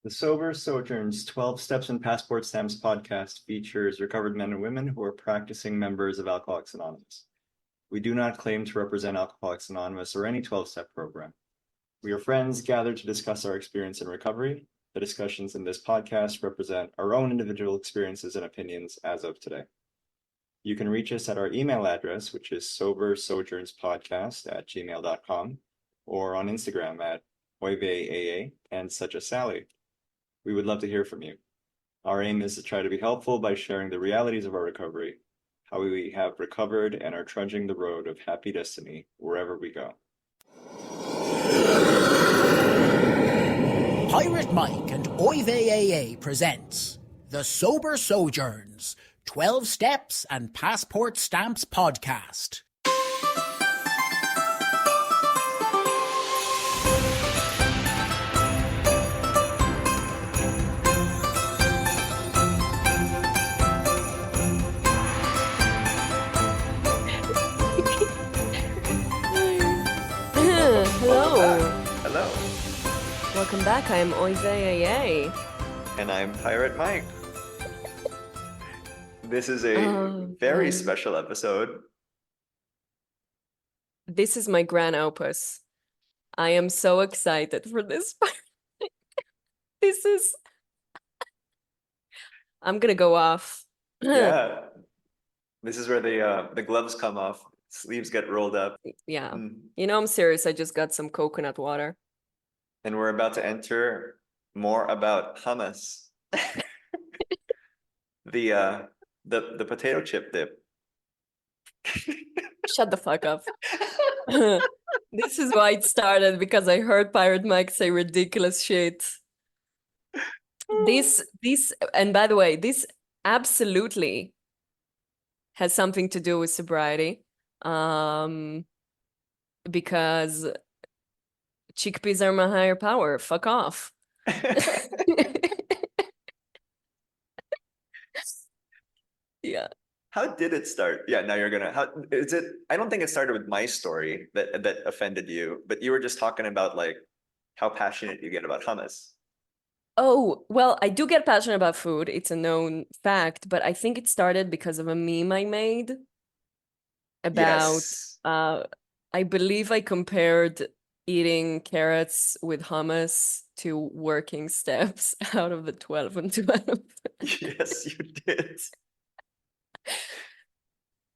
The Sober Sojourn's 12 Steps and Passport Stamps podcast features recovered men and women who are practicing members of Alcoholics Anonymous. We do not claim to represent Alcoholics Anonymous or any 12-step program. We are friends gathered to discuss our experience in recovery. The discussions in this podcast represent our own individual experiences and opinions as of today. You can reach us at our email address, which is sobersojournspodcast@gmail.com, or on Instagram at OyVeyAA and Such a Sally. We would love to hear from you. Our aim is to try to be helpful by sharing the realities of our recovery, how we have recovered and are trudging the road of happy destiny wherever we go. Pirate Mike and OyVeyAA presents The Sober Sojourns, 12 Steps and Passport Stamps podcast. Hello. Hello. Welcome back. I'm OyVeyAA. And I'm Pirate Mike. This is a very special episode. This is my grand opus. I am so excited for this part. This is... I'm gonna go off. Yeah. This is where the gloves come off. Sleeves get rolled up. Yeah. You know, I'm serious. I just got some coconut water. And we're about to enter more about hummus. The potato chip dip. Shut the fuck up. This is why it started, because I heard Pirate Mike say ridiculous shit. This, and by the way, this absolutely has something to do with sobriety. Because chickpeas are my higher power. Fuck off. Yeah. How did it start? Yeah, now you're gonna, how is it? I don't think it started with my story that offended you, but you were just talking about like how passionate you get about hummus. Oh, well, I do get passionate about food. It's a known fact, but I think it started because of a meme I made about, Yes. I believe I compared eating carrots with hummus to working steps out of the 12 and 12. Yes, you did.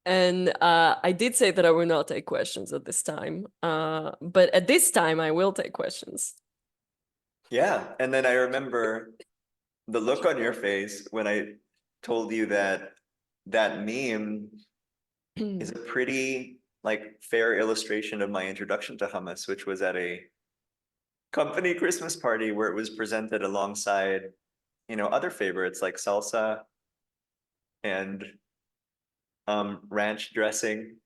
And I did say that I will not take questions at this time. But at this time, I will take questions. Yeah, and then I remember the look on your face when I told you that that meme is a pretty like fair illustration of my introduction to hummus, which was at a company Christmas party where it was presented alongside, you know, other favorites like salsa and ranch dressing.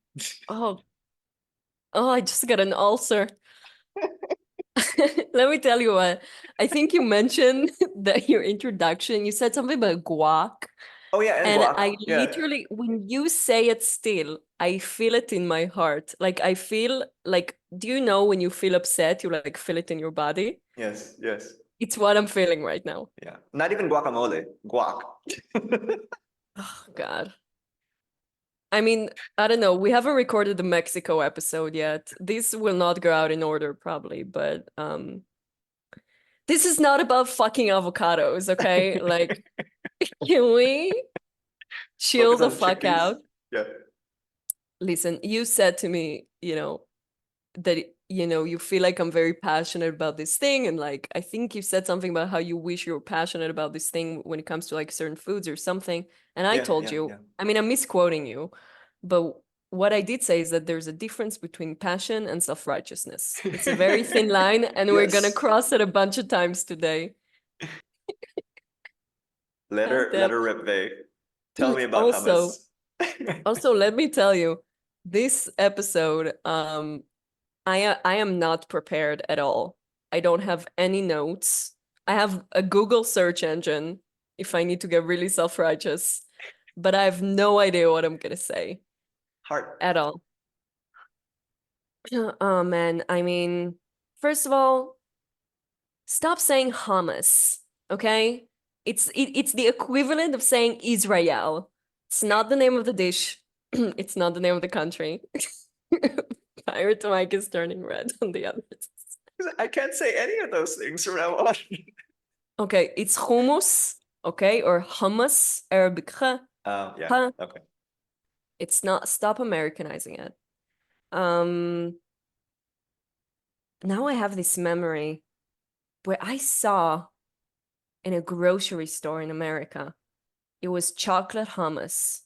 Oh, I just got an ulcer. Let me tell you what. I think you mentioned that your introduction, you said something about guac. Oh yeah, and And guac. I Yeah. literally, when you say it still, I feel it in my heart. Like I feel like, do you know when you feel upset, you like feel it in your body? Yes, yes. It's what I'm feeling right now. Yeah. Not even guacamole, guac. Oh, God. I mean, I don't know. We haven't recorded the Mexico episode yet. This will not go out in order probably, but this is not about fucking avocados, okay? Like, can we chill Focus the on fuck chickpeas. out? Yeah. Listen, you said to me, that you feel like I'm very passionate about this thing, and like I think you said something about how you wish you were passionate about this thing when it comes to like certain foods or something. And I told you, Yeah. I mean, I'm misquoting you, but what I did say is that there's a difference between passion and self-righteousness. It's a very thin line, and we're gonna Yes. cross it a bunch of times today. Let God damn. her rip, Vay. Tell me about Also, hummus. let me tell you, this episode, I am not prepared at all. I don't have any notes. I have a Google search engine if I need to get really self-righteous, but I have no idea what I'm gonna say Heart. at all. Oh man, I mean, first of all, stop saying hummus. Okay? It's the equivalent of saying Israel. It's not the name of the dish. It's not the name of the country. Pirate Mike is turning red on the others. I can't say any of those things from now on. Okay, it's hummus, okay, or hummus, Arabic. Yeah, Huh. okay. It's not, stop Americanizing it. Um, Now I have this memory where I saw in a grocery store in America, it was chocolate hummus.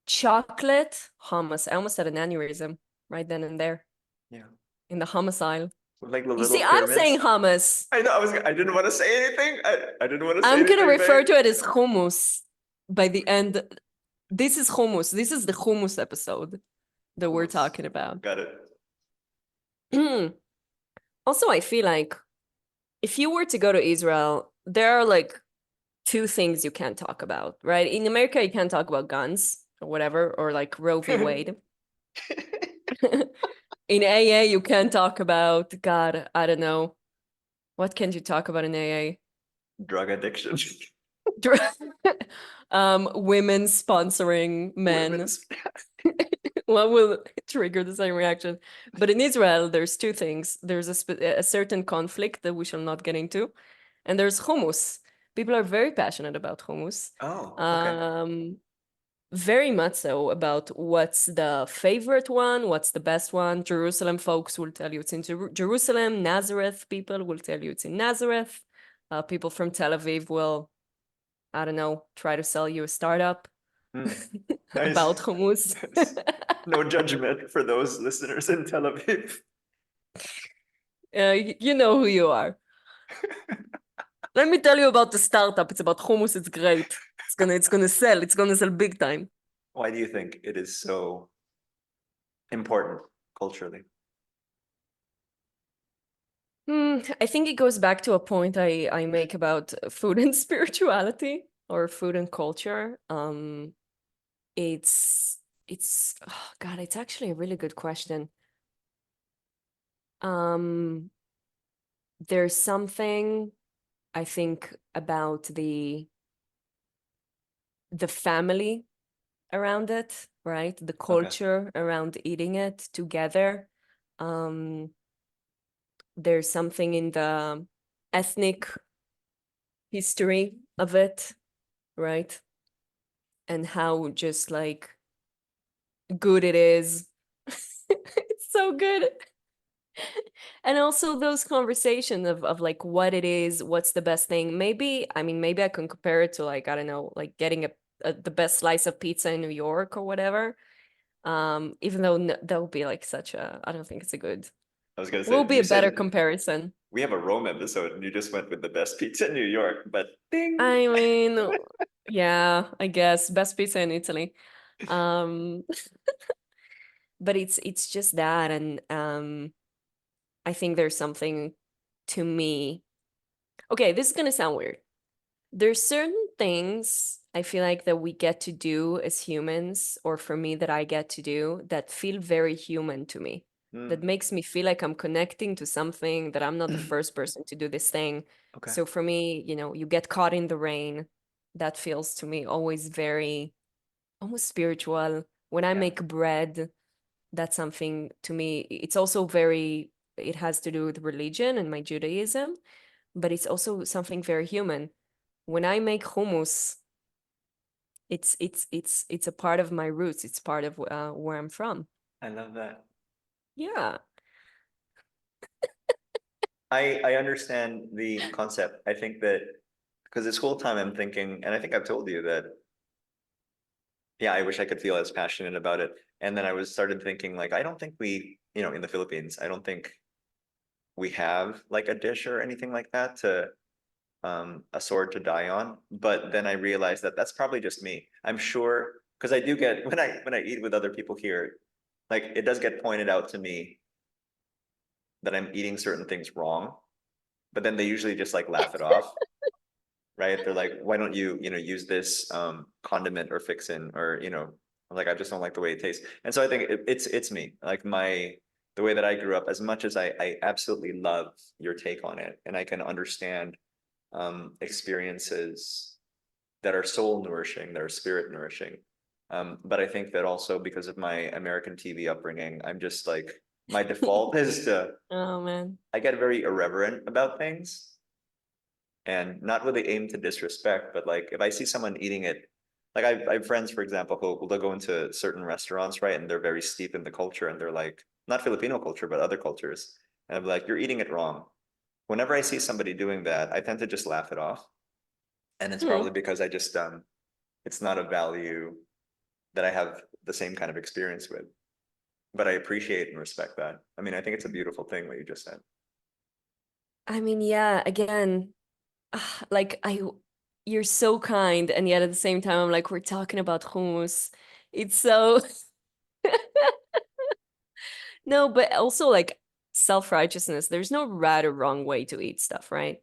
Chocolate hummus. I almost had an aneurysm right then and there Yeah. in the hummus aisle. With like the You little see, I'm pyramids. saying hummus. I know, I didn't want to say anything. I didn't want to say I'm gonna anything refer vague. to it as hummus by the end. This is hummus. This is the hummus episode that we're Hummus. talking about. Got it. Also, I feel like if you were to go to Israel, there are like two things you can't talk about, right? In America, you can't talk about guns or whatever, or like Roe v. Wade. In AA, you can't talk about, God, I don't know. What can you talk about in AA? Drug addiction. Women sponsoring men. Women's. What will trigger the same reaction? But in Israel, there's two things. There's a certain conflict that we shall not get into, and there's hummus. People are very passionate about hummus. Oh, okay. Very much so about what's the favorite one, what's the best one. Jerusalem folks will tell you it's in Jerusalem. Nazareth people will tell you it's in Nazareth. People from Tel Aviv will, I don't know, try to sell you a startup Nice. about hummus. No judgment for those listeners in Tel Aviv. You know who you are. Let me tell you about the startup. It's about hummus. It's great. It's gonna sell. It's gonna sell big time. Why do you think it is so important culturally? I think it goes back to a point I make about food and spirituality or food and culture. Oh God, it's actually a really good question. There's something I think about the family around it, right? The culture around eating it together. There's something in the ethnic history of it, right? And how just like good it is. It's so good. And also those conversations of like what it is, what's the best thing. Maybe I can compare it to like, I don't know, like getting the best slice of pizza in New York or whatever. Even though that would be like I don't think it's a good, I was gonna say, will be you a better said comparison. we have a Rome episode and you just went with the best pizza in New York, but ding. I mean, yeah, I guess best pizza in Italy. Um, but it's just that, and I think there's something to me. Okay, this is gonna sound weird. There's certain things I feel like that we get to do as humans, or for me that I get to do that feel very human to me. That makes me feel like I'm connecting to something, that I'm not the first person to do this thing. Okay. So for me, you get caught in the rain. That feels to me always very, almost spiritual. When I Yeah. make bread, that's something to me. It's also very, it has to do with religion and my Judaism, but it's also something very human. When I make hummus, it's a part of my roots. It's part of where I'm from. I love that. Yeah. I understand the concept. I think that because this whole time I'm thinking, and I think I've told you that, yeah, I wish I could feel as passionate about it. And then I started thinking like, I don't think we, in the Philippines, I don't think we have like a dish or anything like that to a sword to die on. But then I realized that that's probably just me. I'm sure because I do get when I eat with other people here, like it does get pointed out to me that I'm eating certain things wrong, but then they usually just like laugh it off, right? They're like, why don't you, use this condiment or fixin or, I'm like, I just don't like the way it tastes. And so I think it's me, like the way that I grew up, as much as I absolutely love your take on it and I can understand experiences that are soul nourishing, that are spirit nourishing. But I think that also because of my American TV upbringing, I'm just like, my default is to, Oh man. I get very irreverent about things. And not with the aim to disrespect, but like if I see someone eating it, like I have friends, for example, who they'll go into certain restaurants, right? And they're very steep in the culture and they're like, not Filipino culture, but other cultures. And I'm like, you're eating it wrong. Whenever I see somebody doing that, I tend to just laugh it off. And it's Hmm. probably because I just it's not a value that I have the same kind of experience with. But I appreciate and respect that. I mean, I think it's a beautiful thing what you just said. I mean, yeah, again, like you're so kind, and yet at the same time, I'm like, we're talking about hummus. It's so no, but also like self-righteousness. There's no right or wrong way to eat stuff, right?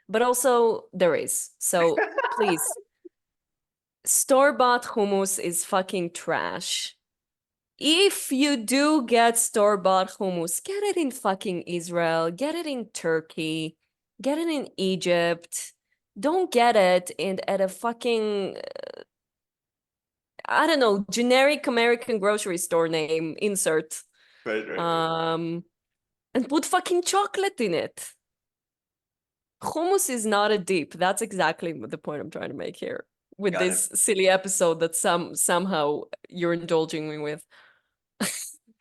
But also there is. So please, store-bought hummus is fucking trash. If you do get store-bought hummus, get it in fucking Israel, get it in Turkey, get it in Egypt. Don't get it in at a fucking I don't know, generic American grocery store name insert. Right. And put fucking chocolate in it. Hummus is not a dip. That's exactly the point I'm trying to make here with Got it. this silly episode that somehow you're indulging me with.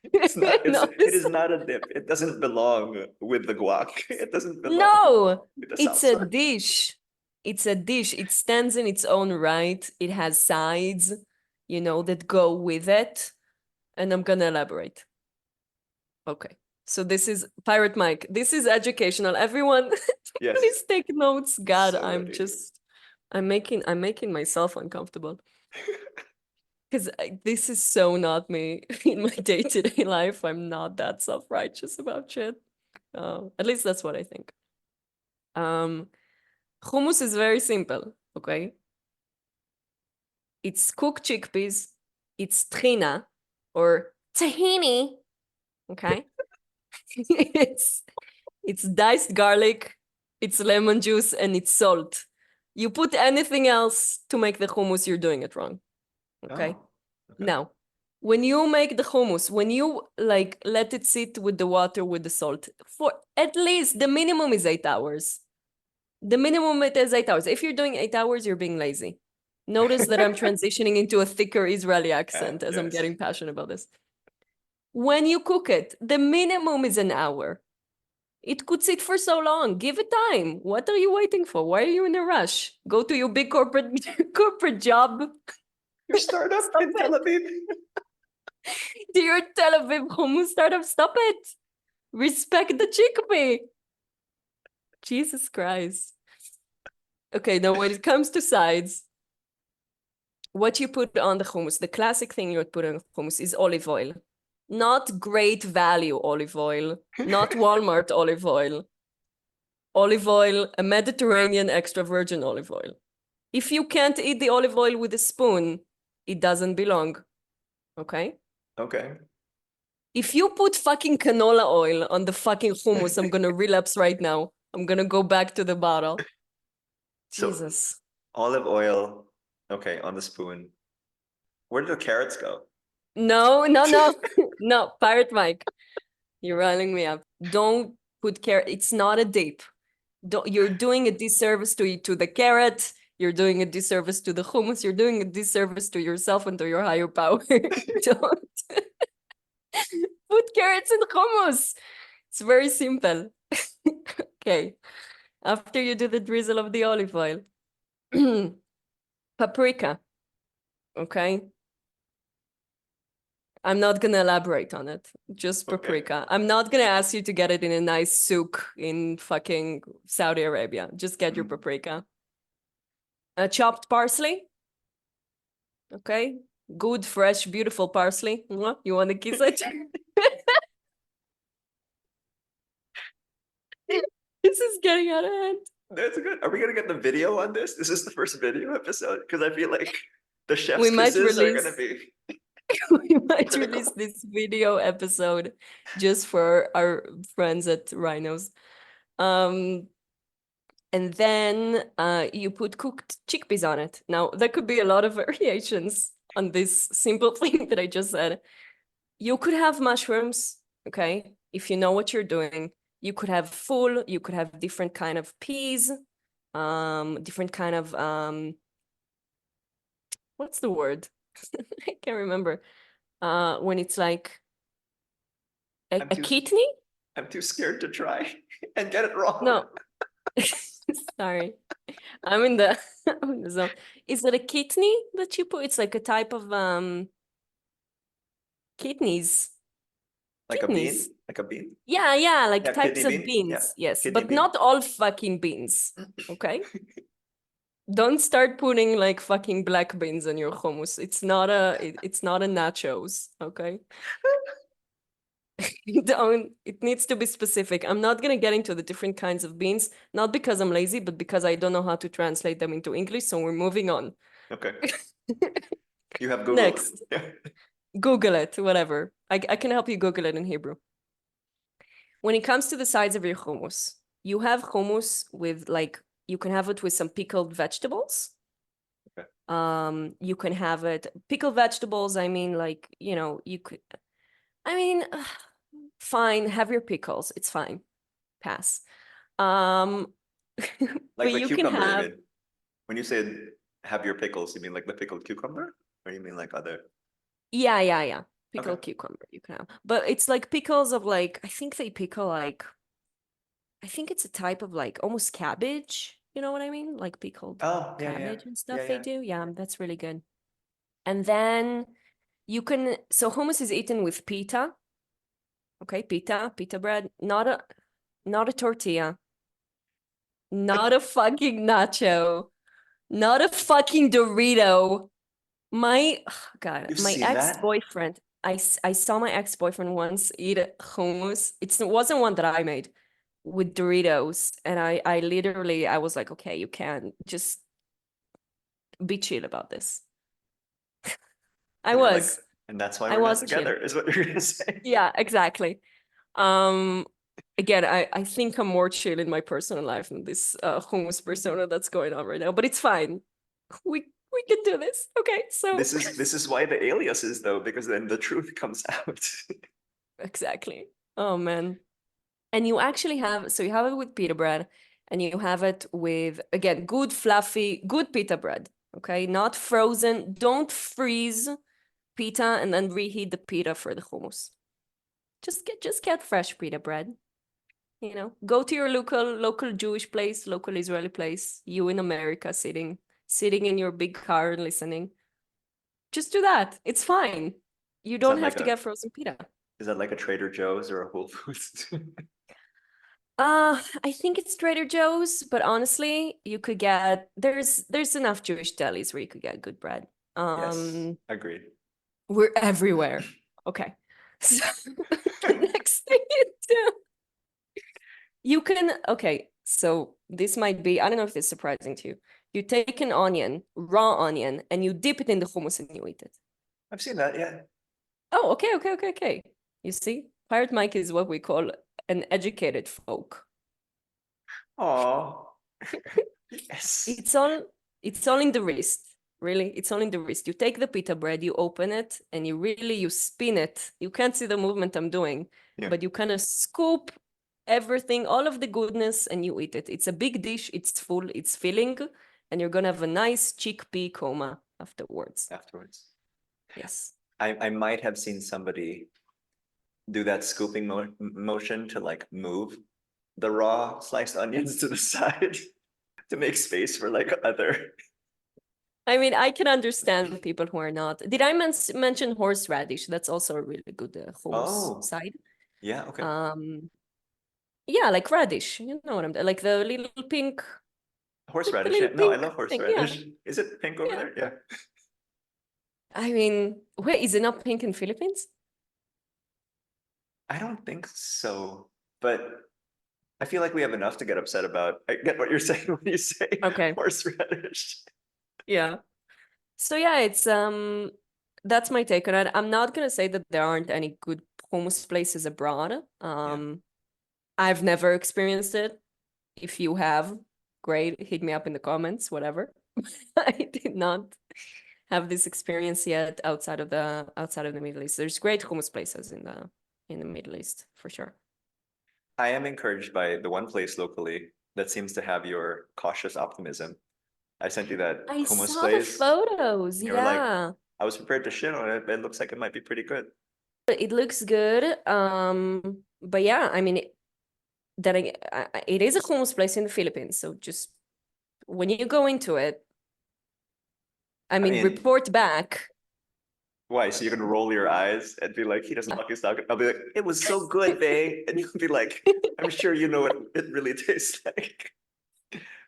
It's not, No, it is not a dip. It doesn't belong with the guac. It doesn't belong no, with the it's a salsa. dish. It's a dish. It stands in its own right. It has sides, that go with it. And I'm gonna elaborate. Okay. So this is Pirate Mike. This is educational. Everyone, Yes. please take notes. God, So noted. I'm making myself uncomfortable. Because this is so not me in my day-to-day life. I'm not that self-righteous about shit. At least that's what I think. Um, Hummus is very simple, okay? It's cooked chickpeas, it's trina or tahini, okay? It's it's diced garlic, it's lemon juice, and it's salt. You put anything else to make the hummus, you're doing it wrong, okay? Oh, okay. Now, when you make the hummus, when you like let it sit with the water with the salt for at least the minimum is 8 hours. The minimum it is 8 hours. If you're doing 8 hours, you're being lazy. Notice that I'm transitioning into a thicker Israeli accent as I'm Yes. getting passionate about this. When you cook it, the minimum is an hour. It could sit for so long. Give it time. What are you waiting for? Why are you in a rush? Go to your big corporate job. Your startup Stop in Tel it. Aviv. Do your Tel Aviv hummus startup. Stop it. Respect the chickpea. Jesus Christ. Okay, now when it comes to sides, what you put on the hummus, the classic thing you would put on hummus is olive oil. Not great value olive oil, not Walmart olive oil. Olive oil, a Mediterranean extra virgin olive oil. If you can't eat the olive oil with a spoon, it doesn't belong. Okay? Okay. If you put fucking canola oil on the fucking hummus, I'm gonna relapse right now. I'm gonna go back to the bottle. So Jesus. olive oil, okay, on the spoon. Where did the carrots go? No, no, no. No, Pirate Mike. You're riling me up. Don't put carrot. It's not a dip. You're doing a disservice to the carrot. You're doing a disservice to the hummus. You're doing a disservice to yourself and to your higher power. Don't put carrots in hummus. It's very simple. Okay. After you do the drizzle of the olive oil, paprika. Okay. I'm not gonna elaborate on it. Just Okay. paprika. I'm not gonna ask you to get it in a nice souk in fucking Saudi Arabia. Just get your Mm. paprika. Chopped parsley. Okay. Good, fresh, beautiful parsley. Mwah. You want to kiss it? This is getting out of hand. That's good. Are we gonna get the video on this? This is the first video episode because I feel like the chef's We might kisses are gonna release be we might release critical. this video episode just for our friends at Rhinos. Um and then you put cooked chickpeas on it. Now, there could be a lot of variations on this simple thing that I just said. You could have mushrooms, okay, if you know what you're doing. You could have full, you could have different kind of peas, different kind of what's the word? I can't remember. When it's like I'm a too kidney? I'm too scared to try and get it wrong. No. Sorry. I'm in the I'm in the zone. Is it a kidney that you put? It's like a type of kidneys. Like a Kidneys. bean? Like a bean? Yeah, like Yeah, types kidney of bean? Yeah, beans. Yes, kidney but bean. not all fucking beans. Okay? Don't start putting like fucking black beans on your hummus. It's not a nachos, okay? Don't, it needs to be specific. I'm not gonna get into the different kinds of beans, not because I'm lazy, but because I don't know how to translate them into English, so we're moving on. Okay. You have Googled. Next, Yeah. Google it, whatever. I can help you Google it in Hebrew. When it comes to the sides of your hummus, you have hummus with like, you can have it with some pickled vegetables. Okay. You can have it, pickled vegetables, I mean, like, you know, you could, I mean, fine, have your pickles, it's fine. Pass. Um, Like but the you can cucumber, you have, mean? When you say have your pickles, you mean like the pickled cucumber? Or you mean like other? yeah. Okay. Pickled cucumber you can have. But it's like pickles of like, I think they pickle like, I think it's a type of like almost cabbage. You know what I mean? Like pickled Oh, yeah. cabbage and Yeah, stuff they yeah. do. Yeah, that's really good. And then you can, so hummus is eaten with pita. Okay, pita bread, not a tortilla, not a fucking nacho, not a fucking Dorito. God, You've my seen that? ex-boyfriend, I saw my ex-boyfriend once eat a hummus. It wasn't one that I made with Doritos. And I literally, I was like, okay, you can just be chill about this. I And you're like, was, and that's why I we're not was chill. together, is what you're gonna say. Yeah, exactly. Um, Again, I think I'm more chill in my personal life than this hummus persona that's going on right now, but it's fine. We can do this. Okay, so This is why the aliases though, because then the truth comes out. exactly. Oh man. And you actually have, so you have it with pita bread and you have it with, again, good fluffy, good pita bread. Okay, not frozen. Don't freeze pita and then reheat the pita for the hummus. Just get fresh pita bread. You know, go to your local Jewish place, local Israeli place. You in America sitting in your big car and listening. Just do that. It's fine. You Is don't that have like to a get frozen pita. is that like a Trader Joe's or a Whole Foods? I think it's Trader Joe's, but honestly, you could get there's enough Jewish delis where you could get good bread. Yes, agreed. We're everywhere. Okay. So the next thing you do, you can, okay, so this might be, I don't know if this is surprising to you. You take an onion, raw onion, and you dip it in the hummus and you eat it. I've seen that, yeah. Oh, okay. You see, Pirate Mike is what we call an educated folk. Oh, yes. It's all it's all in the wrist. Really, it's all in the wrist. You take the pita bread, you open it, and you spin it. You can't see the movement I'm doing, Yeah. but you kind of scoop everything, all of the goodness, and you eat it. It's a big dish, it's full, it's filling, and you're gonna have a nice chickpea coma afterwards. Afterwards. Yes. I might have seen somebody do that scooping motion to like move the raw sliced onions to the side to make space for like other. I mean, I can understand people who are not. Did I mention horseradish? That's also a really good hummus Oh, side. yeah, okay. Yeah, like radish. You know what I'm like the little pink, like the Horseradish, little yeah. No, I pink love thing. Yeah, horseradish. Is it pink over yeah. there? Yeah. I mean, wait, is it not pink in Philippines? I don't think so, but I feel like we have enough to get upset about. I get what you're saying when you say Okay. horseradish. Yeah. So yeah, it's that's my take on it. I'm not gonna say that there aren't any good hummus places abroad. Yeah. I've never experienced it. If you have, great. Hit me up in the comments, whatever. I did not have this experience yet outside of the Middle East. There's great hummus places in the Middle East for sure. I am encouraged by the one place locally that seems to have your cautious optimism. I sent you that I hummus saw the place. photos. You were like, Yeah. I was prepared to shit on it, but it looks like it might be pretty good. It looks good. But yeah, I mean, it is a hummus place in the Philippines. So just when you go into it, I mean, mean, report back. why? So you're gonna roll your eyes and be like, he doesn't fucking stop. I'll be like, it was so good, babe. And you'll be like, I'm sure you know what it really tastes like.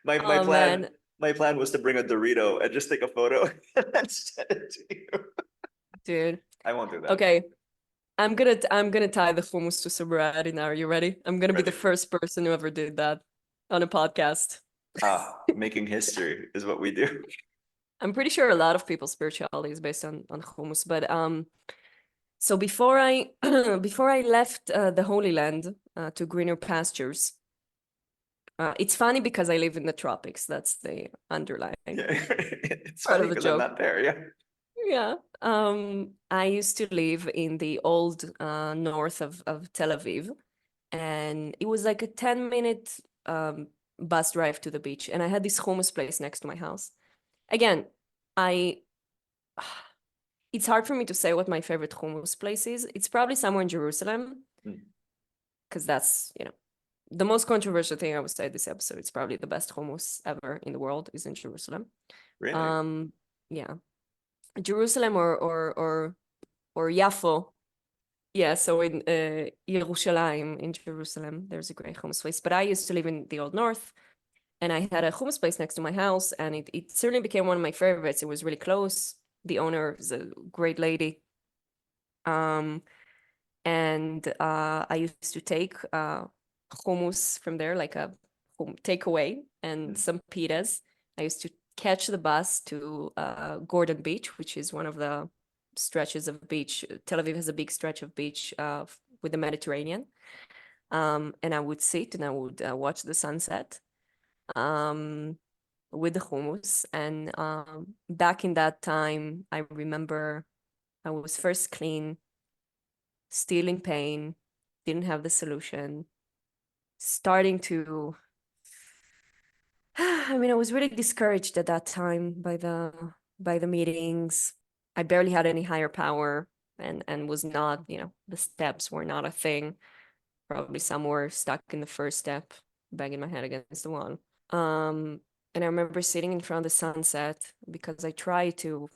My Oh plan man, my plan was to bring a Dorito and just take a photo and send it to you. dude. I won't do that. Okay, I'm gonna tie the hummus to sobriety now. Are you ready? I'm gonna be the Ready. first person who ever did that on a podcast. Making history is what we do. I'm pretty sure a lot of people's spirituality is based on hummus, but so before I before I left the Holy Land to greener pastures, it's funny because I live in the tropics. That's the underlying Yeah. It's part funny of the because I'm joke. not there. Yeah. Yeah. I used to live in the old north of Tel Aviv, and it was like a 10-minute bus drive to the beach. And I had this hummus place next to my house. Again, I it's hard for me to say what my favorite hummus place is. It's probably somewhere in Jerusalem, Mm. because that's, the most controversial thing I would say this episode. It's probably the best hummus ever in the world is in Jerusalem. Really? Um, yeah. Jerusalem or Yafo. Yeah, so in Yerushalayim in Jerusalem, there's a great hummus place. But I used to live in the Old North, and I had a hummus place next to my house, and it certainly became one of my favorites. It was really close. The owner is a great lady. And I used to take hummus from there, like a takeaway, and Mm. some pitas. I used to catch the bus to Gordon Beach, which is one of the stretches of beach. Tel Aviv has a big stretch of beach with the Mediterranean. And I would sit and I would watch the sunset with the hummus. And back in that time, I remember I was first clean, still in pain, didn't have the solution, starting to I mean, I was really discouraged at that time by the meetings. I barely had any higher power and was not, the steps were not a thing. Probably some were stuck in the first step, banging my head against the wall. And I remember sitting in front of the sunset because I tried to,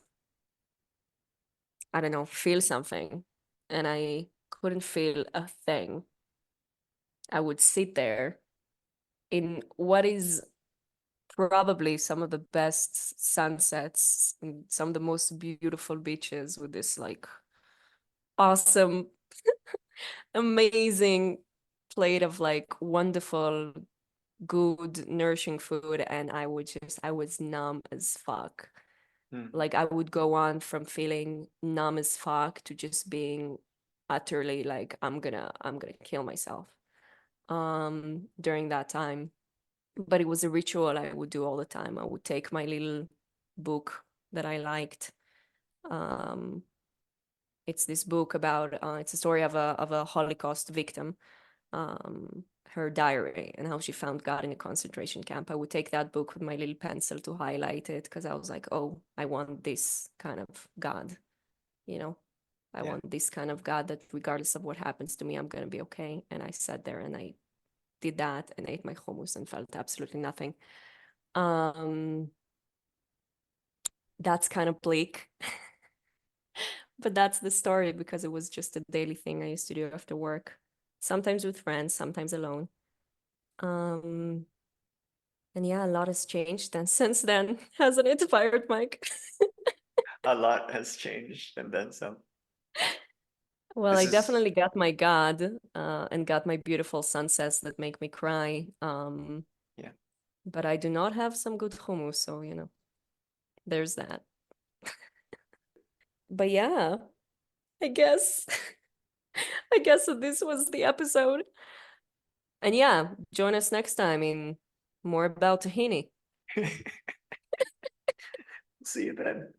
I don't know, feel something, and I couldn't feel a thing. I would sit there in what is probably some of the best sunsets and some of the most beautiful beaches with this like awesome, amazing plate of like wonderful, good, nourishing food. And I was numb as fuck. Mm. Like I would go on from feeling numb as fuck to just being utterly like, I'm gonna kill myself during that time. But it was a ritual I would do all the time. I would take my little book that I liked. Um, it's this book about it's a story of a Holocaust victim, her diary and how she found God in a concentration camp. I would take that book with my little pencil to highlight it because I was like, oh, I want this kind of God, you know. I Yeah. want this kind of God that regardless of what happens to me, I'm gonna be okay. And I sat there and I did that and ate my hummus and felt absolutely nothing. Um, that's kind of bleak, but that's the story because it was just a daily thing I used to do after work, sometimes with friends, sometimes alone. Um, and yeah, a lot has changed and since then, hasn't it, Fired Mike? A lot has changed and then some. Well, This I is definitely got my God, and got my beautiful sunsets that make me cry. yeah. But I do not have some good hummus, so there's that. But yeah, I guess I guess that this was the episode. And yeah, join us next time in more about tahini. See you then.